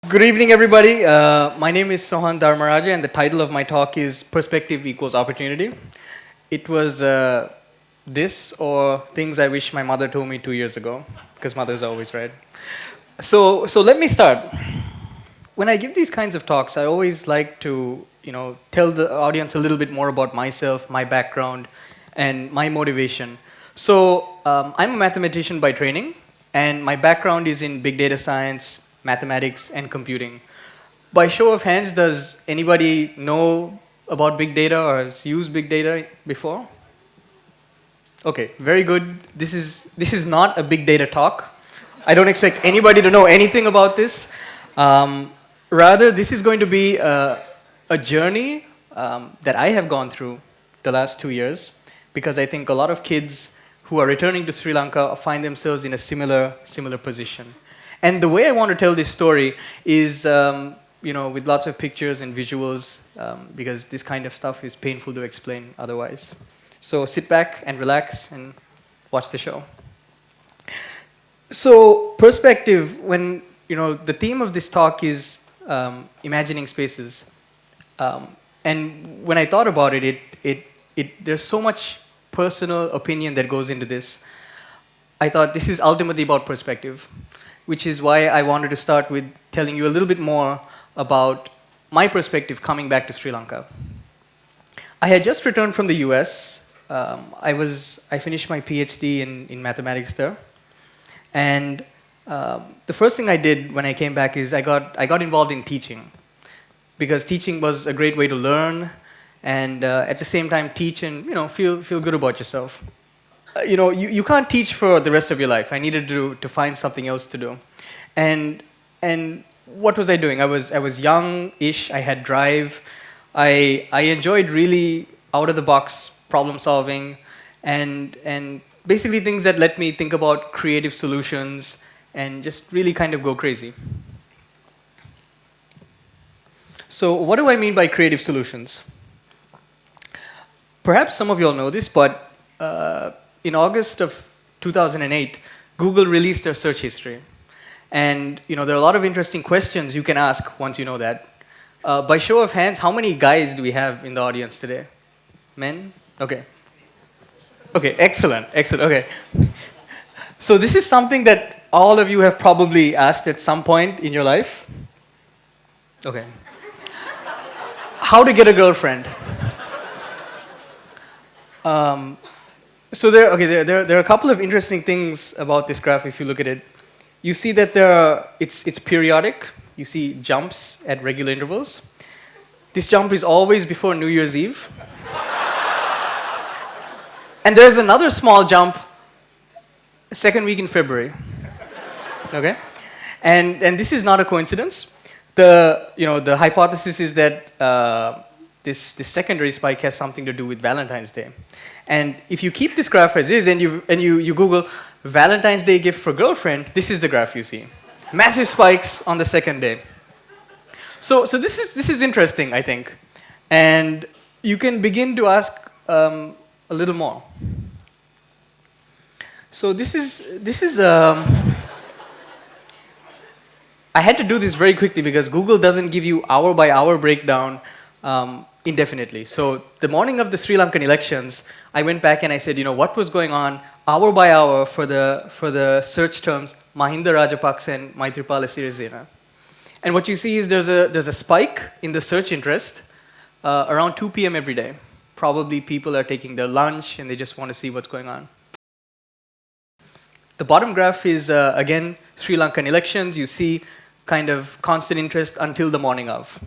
Good evening, everybody. My name is Sohan Dharmaraja, and the title of my talk is Perspective Equals Opportunity. It was this or things I wish my mother told me 2 years ago, because mother's always right. So let me start. When I give these kinds of talks, I always like to, tell the audience a little bit more about myself, my background, and my motivation. So I'm a mathematician by training, and my background is in big data science, mathematics, and computing. By show of hands, does anybody know about big data or has used big data before? Okay, very good. This is not a big data talk. I don't expect anybody to know anything about this. Rather, this is going to be a journey that I have gone through the last 2 years, because I think a lot of kids who are returning to Sri Lanka find themselves in a similar position. And the way I want to tell this story is, with lots of pictures and visuals, because this kind of stuff is painful to explain otherwise. So sit back and relax and watch the show. So perspective, when, the theme of this talk is imagining spaces. And when I thought about it, there's so much personal opinion that goes into this. I thought this is ultimately about perspective, which is why I wanted to start with telling you a little bit more about my perspective coming back to Sri Lanka. I had just returned from the US. I finished my PhD in mathematics there. And the first thing I did when I came back is I got involved in teaching, because teaching was a great way to learn and at the same time teach and feel good about yourself. You can't teach for the rest of your life. I needed to find something else to do. And what was I doing? I was young-ish, I had drive. I enjoyed really out-of-the-box problem solving and basically things that let me think about creative solutions and just really kind of go crazy. So what do I mean by creative solutions? Perhaps some of you all know this, but in August of 2008, Google released their search history. And there are a lot of interesting questions you can ask once you know that. By show of hands, how many guys do we have in the audience today? Men? Okay. Okay, excellent, okay. So this is something that all of you have probably asked at some point in your life. Okay. How to get a girlfriend? So there are a couple of interesting things about this graph if you look at it. You see that it's periodic. You see jumps at regular intervals. This jump is always before New Year's Eve. And there's another small jump second week in February. Okay? And this is not a coincidence. The hypothesis is that this secondary spike has something to do with Valentine's Day. And if you keep this graph as is and you Google Valentine's Day gift for girlfriend, this is the graph you see. Massive spikes on the second day. So this is interesting, I think. And you can begin to ask a little more. So this is I had to do this very quickly because Google doesn't give you hour by hour breakdown indefinitely. So the morning of the Sri Lankan elections, I went back and I said, what was going on hour by hour for the search terms Mahinda Rajapaksa and Maithripala Sirisena. And what you see is there's a spike in the search interest around 2 p.m. every day. Probably people are taking their lunch and they just want to see what's going on. The bottom graph is, again, Sri Lankan elections. You see kind of constant interest until the morning of.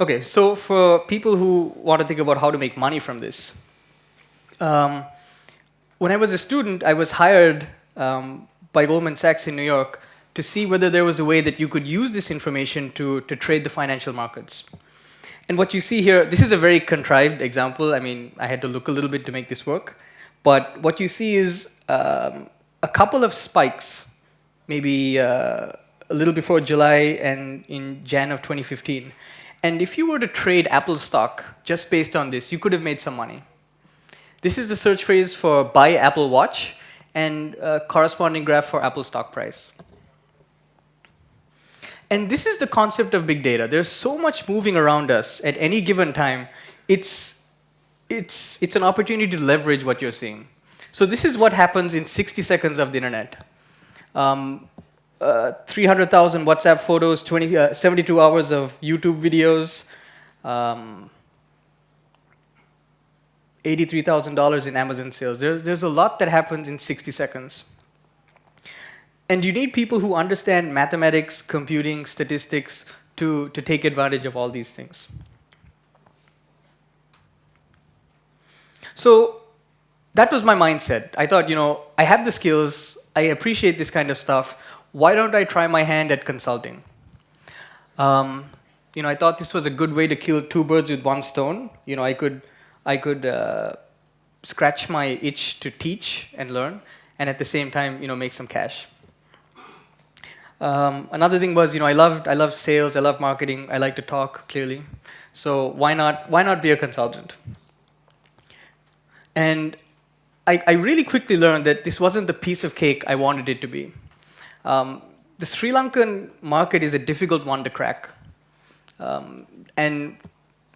Okay, so for people who want to think about how to make money from this, when I was a student, I was hired by Goldman Sachs in New York to see whether there was a way that you could use this information to trade the financial markets. And what you see here, this is a very contrived example. I mean, I had to look a little bit to make this work. But what you see is a couple of spikes, maybe a little before July and in Jan of 2015. And if you were to trade Apple stock just based on this, you could have made some money. This is the search phrase for buy Apple Watch and a corresponding graph for Apple stock price. And this is the concept of big data. There's so much moving around us at any given time. It's an opportunity to leverage what you're seeing. So this is what happens in 60 seconds of the internet. 300,000 WhatsApp photos, 72 hours of YouTube videos, $83,000 in Amazon sales. There's a lot that happens in 60 seconds. And you need people who understand mathematics, computing, statistics to take advantage of all these things. So that was my mindset. I thought, I have the skills, I appreciate this kind of stuff. Why don't I try my hand at consulting? I thought this was a good way to kill two birds with one stone. I could scratch my itch to teach and learn, and at the same time, make some cash. Another thing was, I love sales, I love marketing, I like to talk clearly. So why not be a consultant? And I really quickly learned that this wasn't the piece of cake I wanted it to be. The Sri Lankan market is a difficult one to crack. And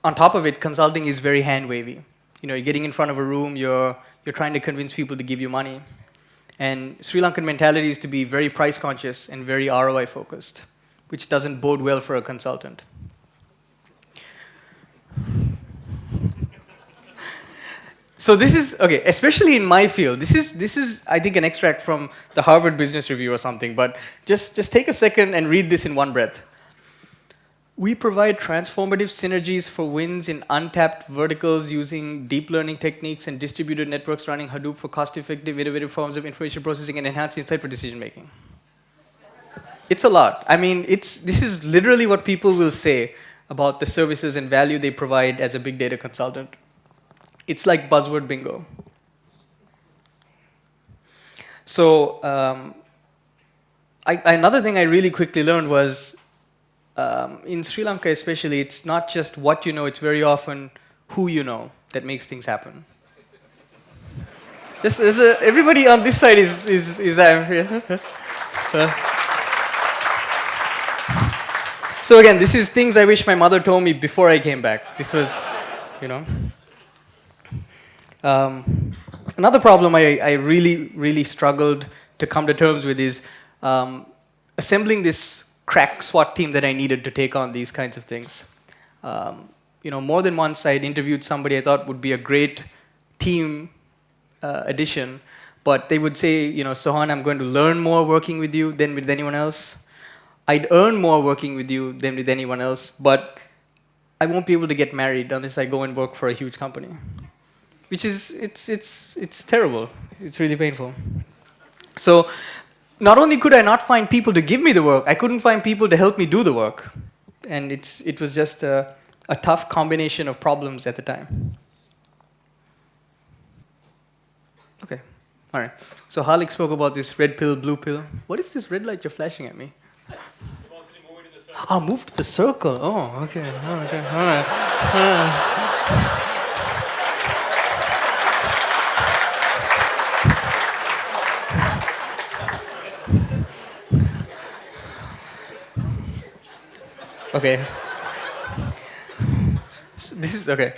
on top of it, consulting is very hand-wavy. You're getting in front of a room, you're trying to convince people to give you money. And Sri Lankan mentality is to be very price conscious and very ROI focused, which doesn't bode well for a consultant. So this is, okay, especially in my field, this is I think an extract from the Harvard Business Review or something, but just take a second and read this in one breath. We provide transformative synergies for wins in untapped verticals using deep learning techniques and distributed networks running Hadoop for cost-effective, innovative forms of information processing and enhanced insight for decision making. It's a lot. I mean, this is literally what people will say about the services and value they provide as a big data consultant. It's like buzzword bingo. So another thing I really quickly learned was, in Sri Lanka especially, it's not just what you know, it's very often who you know that makes things happen. Everybody on this side is So again, this is things I wish my mother told me before I came back. This was, another problem I really struggled to come to terms with is assembling this crack SWAT team that I needed to take on these kinds of things. More than once I had interviewed somebody I thought would be a great team addition, but they would say, Sohan, I'm going to learn more working with you than with anyone else. I'd earn more working with you than with anyone else, but I won't be able to get married unless I go and work for a huge company. Which is, it's terrible. It's really painful. So, not only could I not find people to give me the work, I couldn't find people to help me do the work. And it was just a tough combination of problems at the time. Okay, all right. So Halik spoke about this red pill, blue pill. What is this red light you're flashing at me? Oh, move to the circle. Oh, okay. Oh, okay. All right. Okay. So this is okay.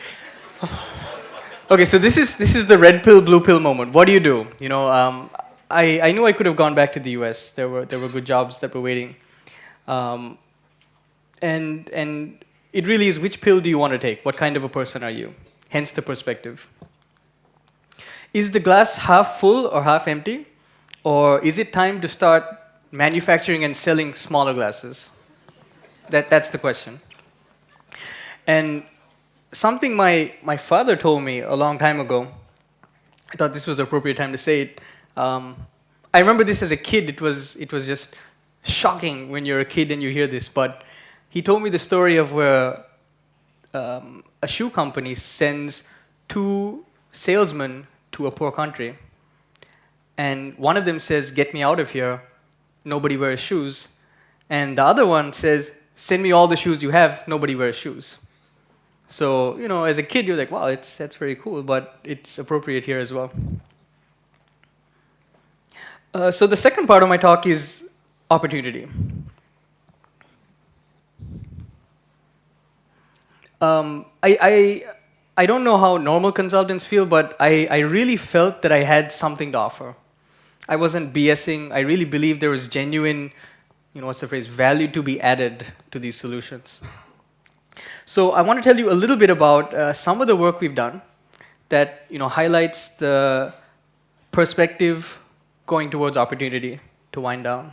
Okay, so this is the red pill, blue pill moment. What do you do? I knew I could have gone back to the US. There were good jobs that were waiting. And it really is, which pill do you want to take? What kind of a person are you? Hence the perspective. Is the glass half full or half empty? Or is it time to start manufacturing and selling smaller glasses? That's the question. And something my father told me a long time ago, I thought this was the appropriate time to say it. I remember this as a kid. It was just shocking when you're a kid and you hear this, but he told me the story of where a shoe company sends two salesmen to a poor country, and one of them says, "Get me out of here, nobody wears shoes," and the other one says, "Send me all the shoes you have, nobody wears shoes." So, as a kid, you're like, wow, that's very cool, but it's appropriate here as well. So the second part of my talk is opportunity. I don't know how normal consultants feel, but I really felt that I had something to offer. I wasn't BSing. I really believed there was genuine, what's the phrase, value to be added to these solutions. So I want to tell you a little bit about some of the work we've done that highlights the perspective going towards opportunity to wind down.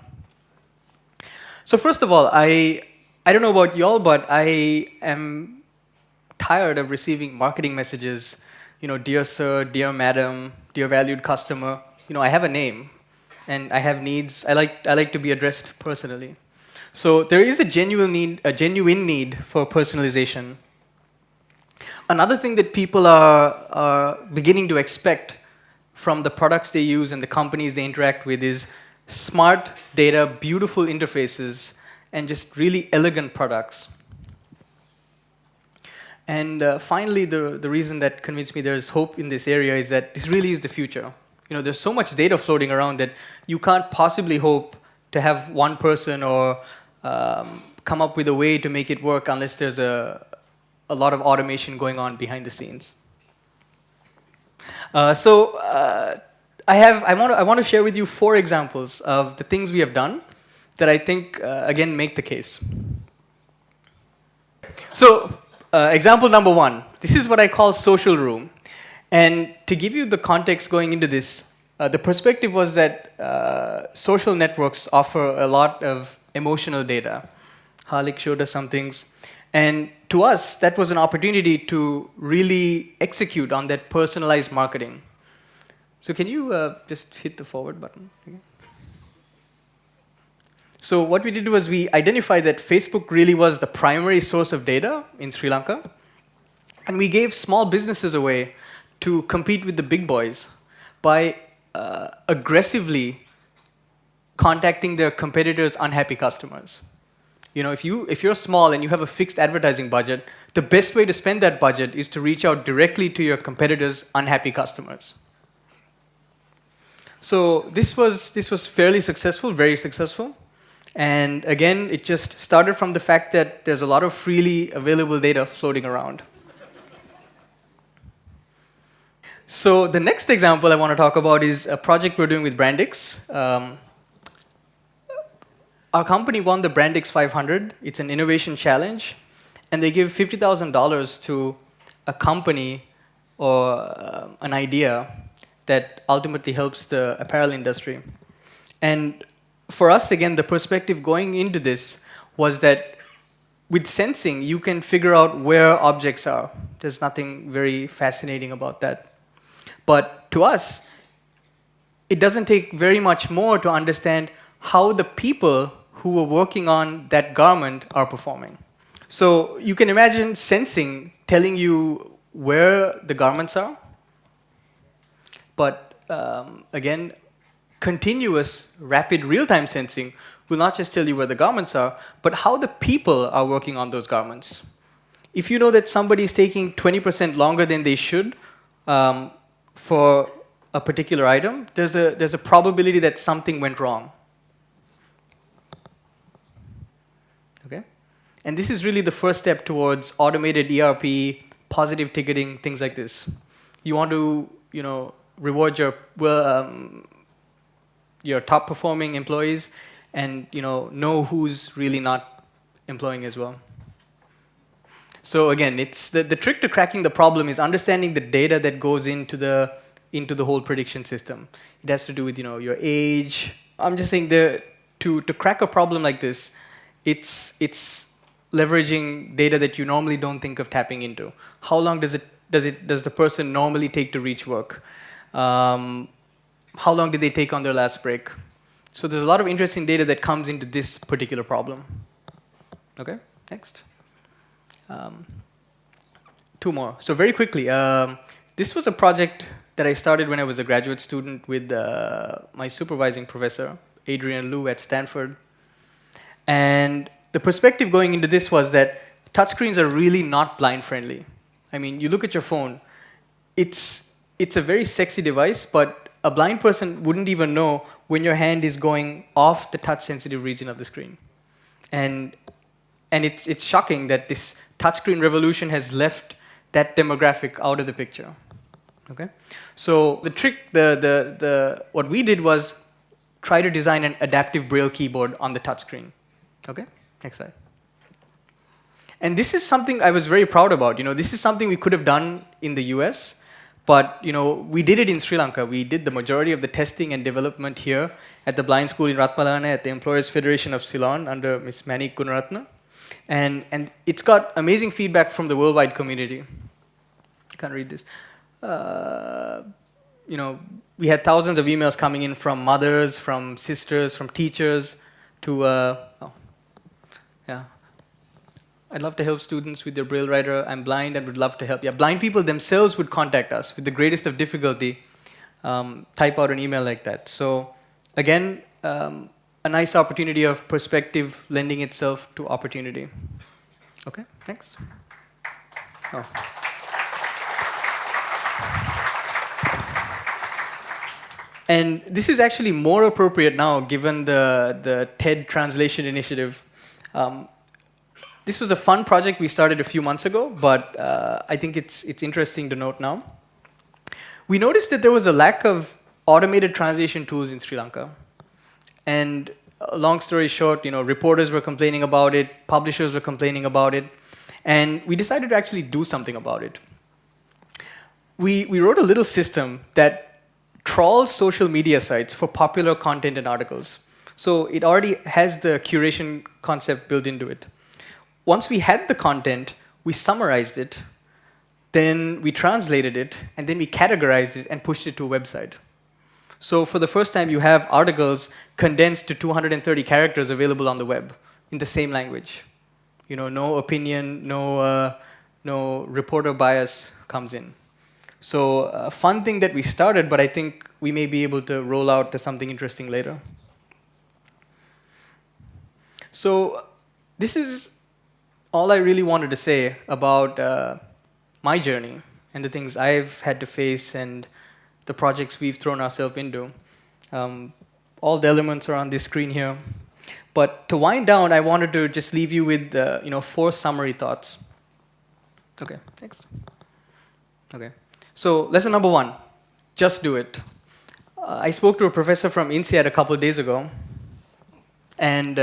So first of all, I don't know about y'all, but I am tired of receiving marketing messages, dear sir, dear madam, dear valued customer. I have a name and I have needs. I like to be addressed personally. So there is a genuine need for personalization. Another thing that people are beginning to expect from the products they use and the companies they interact with is smart data, beautiful interfaces, and just really elegant products. And finally, the reason that convinced me there's hope in this area is that this really is the future. There's so much data floating around that you can't possibly hope to have one person or come up with a way to make it work unless there's a lot of automation going on behind the scenes. I want to share with you 4 examples of the things we have done that I think, again, make the case. So, example number 1. This is what I call SOCIALROO. And to give you the context going into this, the perspective was that social networks offer a lot of emotional data. Harlik showed us some things. And to us, that was an opportunity to really execute on that personalized marketing. So can you just hit the forward button again? So what we did was we identified that Facebook really was the primary source of data in Sri Lanka. And we gave small businesses a way to compete with the big boys by aggressively contacting their competitors' unhappy customers. If you're small and you have a fixed advertising budget, the best way to spend that budget is to reach out directly to your competitors' unhappy customers. So this was fairly successful, very successful. And again, it just started from the fact that there's a lot of freely available data floating around. So the next example I want to talk about is a project we're doing with Brandix. Our company won the Brandix 500. It's an innovation challenge. And they give $50,000 to a company or an idea that ultimately helps the apparel industry. And for us, again, the perspective going into this was that with sensing, you can figure out where objects are. There's nothing very fascinating about that. But to us, it doesn't take very much more to understand how the people who were working on that garment are performing. So you can imagine sensing telling you where the garments are. But again, continuous, rapid, real-time sensing will not just tell you where the garments are, but how the people are working on those garments. If you know that somebody is taking 20% longer than they should for a particular item, there's a probability that something went wrong. Okay? And this is really the first step towards automated ERP, positive ticketing, things like this. You want to, reward your top performing employees and know who's really not employing as well. So again, it's the trick to cracking the problem is understanding the data that goes into the whole prediction system. It has to do with your age. I'm just saying to crack a problem like this, it's leveraging data that you normally don't think of tapping into. How long does the person normally take to reach work? How long did they take on their last break? So there's a lot of interesting data that comes into this particular problem. Okay, next. 2 more. So very quickly, this was a project that I started when I was a graduate student with my supervising professor, Adrian Liu at Stanford. And the perspective going into this was that touchscreens are really not blind friendly. I mean, you look at your phone, it's a very sexy device, but a blind person wouldn't even know when your hand is going off the touch sensitive region of the screen. And And it's shocking that this touchscreen revolution has left that demographic out of the picture. Okay, so the trick, what we did was try to design an adaptive Braille keyboard on the touchscreen. Okay, next slide. And this is something I was very proud about. This is something we could have done in the US, but we did it in Sri Lanka. We did the majority of the testing and development here at the Blind School in Ratmalana at the Employers Federation of Ceylon under Ms. Manik Gunaratna. And it's got amazing feedback from the worldwide community. I can't read this. We had thousands of emails coming in from mothers, from sisters, from teachers to, I'd love to help students with their Braille writer. I'm blind and would love to help. Yeah, blind people themselves would contact us with the greatest of difficulty, type out an email like that. So again, a nice opportunity of perspective lending itself to opportunity. Okay, next. Oh. And this is actually more appropriate now given the TED translation initiative. This was a fun project we started a few months ago, but I think it's interesting to note now. We noticed that there was a lack of automated translation tools in Sri Lanka. And long story short, reporters were complaining about it, publishers were complaining about it, and we decided to actually do something about it. We wrote a little system that trawls social media sites for popular content and articles. So it already has the curation concept built into it. Once we had the content, we summarized it, then we translated it, and then we categorized it and pushed it to a website. So for the first time, you have articles condensed to 230 characters available on the web in the same language. No opinion, no reporter bias comes in. So a fun thing that we started, but I think we may be able to roll out to something interesting later. So this is all I really wanted to say about my journey and the things I've had to face and the projects we've thrown ourselves into. All the elements are on this screen here. But to wind down, I wanted to just leave you with 4 summary thoughts. Okay, next. Okay. So lesson number 1, just do it. I spoke to a professor from INSEAD a couple of days ago, and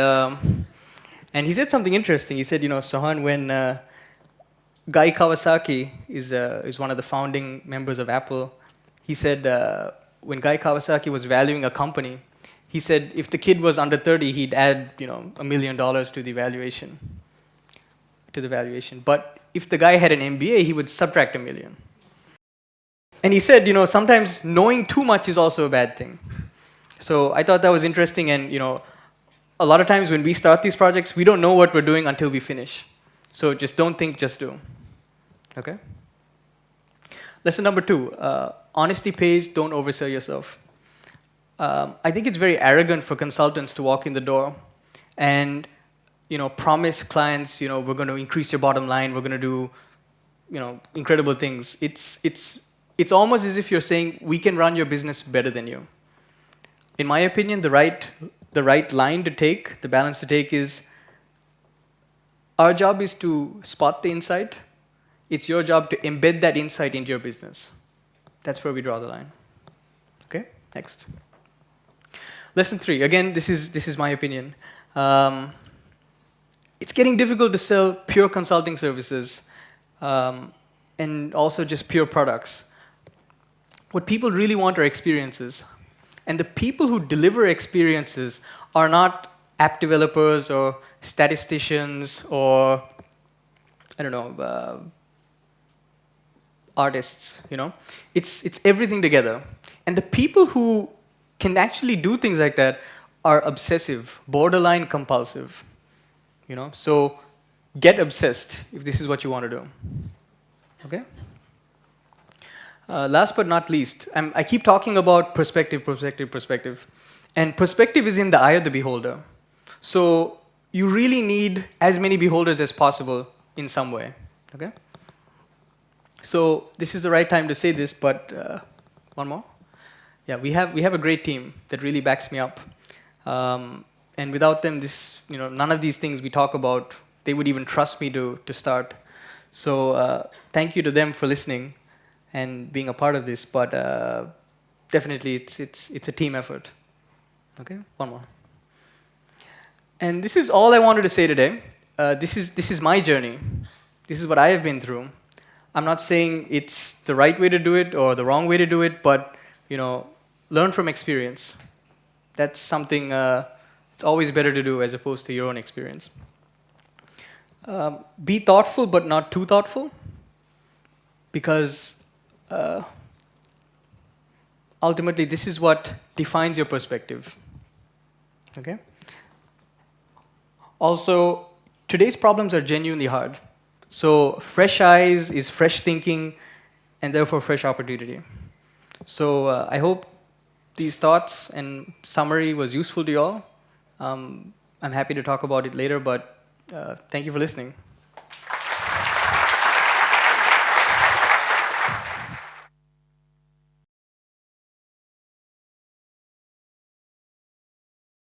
he said something interesting. He said, Sohan, when Guy Kawasaki is one of the founding members of Apple, he said when Guy Kawasaki was valuing a company, he said if the kid was under 30, he'd add $1 million to the valuation. But if the guy had an MBA, he would subtract $1 million. And he said, sometimes knowing too much is also a bad thing. So I thought that was interesting, and a lot of times when we start these projects, we don't know what we're doing until we finish. So just don't think, just do. Okay? Lesson number 2, honesty pays, don't oversell yourself. I think it's very arrogant for consultants to walk in the door and promise clients, we're going to increase your bottom line, we're going to do incredible things. It's almost as if you're saying, we can run your business better than you. In my opinion, the right line to take, the balance to take is, our job is to spot the insight. It's your job to embed that insight into your business. That's where we draw the line. Okay, next. Lesson 3, again, this is my opinion. It's getting difficult to sell pure consulting services and also just pure products. What people really want are experiences. And the people who deliver experiences are not app developers or statisticians or, I don't know, artists, It's everything together. And the people who can actually do things like that are obsessive, borderline compulsive, So get obsessed if this is what you want to do. Okay? Last but not least, I keep talking about perspective. And perspective is in the eye of the beholder. So you really need as many beholders as possible in some way. Okay? So this is the right time to say this, but one more. Yeah, we have a great team that really backs me up. And without them, none of these things we talk about they would even trust me to start. So thank you to them for listening and being a part of this. But definitely, it's a team effort. Okay, one more. And this is all I wanted to say today. This is my journey. This is what I have been through. I'm not saying it's the right way to do it or the wrong way to do it, but learn from experience. That's something it's always better to do as opposed to your own experience. Be thoughtful, but not too thoughtful, because ultimately this is what defines your perspective. Okay? Also, today's problems are genuinely hard. So fresh eyes is fresh thinking, and therefore fresh opportunity. So I hope these thoughts and summary was useful to you all. I'm happy to talk about it later, but thank you for listening.